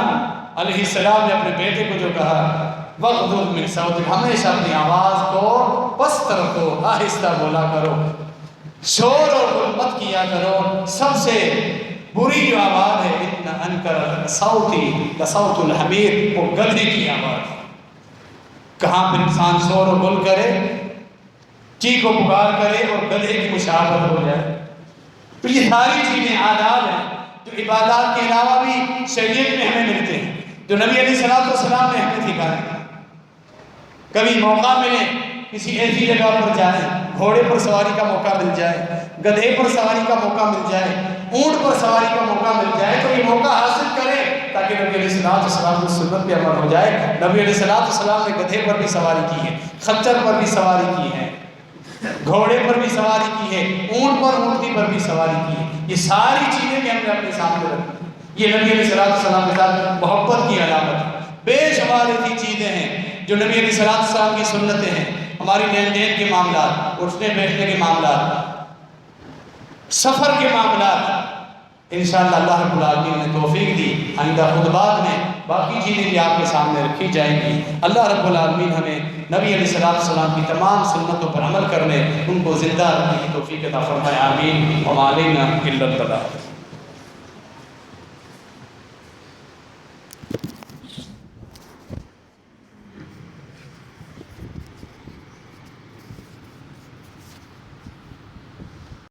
علیہ السلام نے اپنے بیٹے کو جو کہا وَغْضُضْ مِنْ صَوْتِكَ، ہمیشہ اپنی آواز کو پست رکھو، آہستہ بولا کرو، شور اور غل مت کیا کرو۔ سب سے بری جو آواز ہے اِنَّ أَنْكَرَ الْأَصْوَاتِ لَصَوْتُ الْحَمِيرِ، وہ گدھے کی آواز۔ کہاں پہ انسان شور و غل کرے، چیخ و پکار کرے اور گدھے کی مشابہت ہو جائے۔ تو یہ ساری چیزیں آداب ہیں جو عبادات کے علاوہ بھی شریعت میں ہمیں ملتے ہیں، جو نبی علیہ السلام نے ہمیں سکھائے۔ کبھی موقع ملے کسی ایسی جگہ پر جائیں، گھوڑے پر سواری کا موقع مل جائے، گدھے پر سواری کا موقع مل جائے، اونٹ پر سواری کا موقع مل جائے تو یہ موقع حاصل کریں تاکہ نبی علیہ السلام کی سنت پہ عمل ہو جائے۔ نبی علیہ السلام نے گدھے پر بھی سواری کی ہے، خچر پر بھی سواری کی ہے، گھوڑے پر بھی سواری کی ہے، اونٹ پر اونٹنی پر بھی سواری کی ہے۔ یہ ساری چیزیں بھی ہم نے اپنے سامنے رکھی، یہ نبی علیہ السلام کے ساتھ محبت کی علامت ہے۔ بے شمار ایسی چیزیں ہیں جو نبی علیہ السلام کی سنتیں ہیں، ہماری لین دین کے معاملات، اٹھنے بیٹھنے کے معاملات، سفر کے معاملات، انشاءاللہ اللہ رب العالمین نے توفیق دی، آئندہ خطبات میں باقی چیزیں بھی آپ کے سامنے رکھی جائیں گی۔ اللہ رب العالمین ہمیں نبی علیہ السلام کی تمام سنتوں پر عمل کرنے، ان کو زندہ رکھنے کی توفیق عطا فرمائے، آمین۔ وما علینا الا البلاغ۔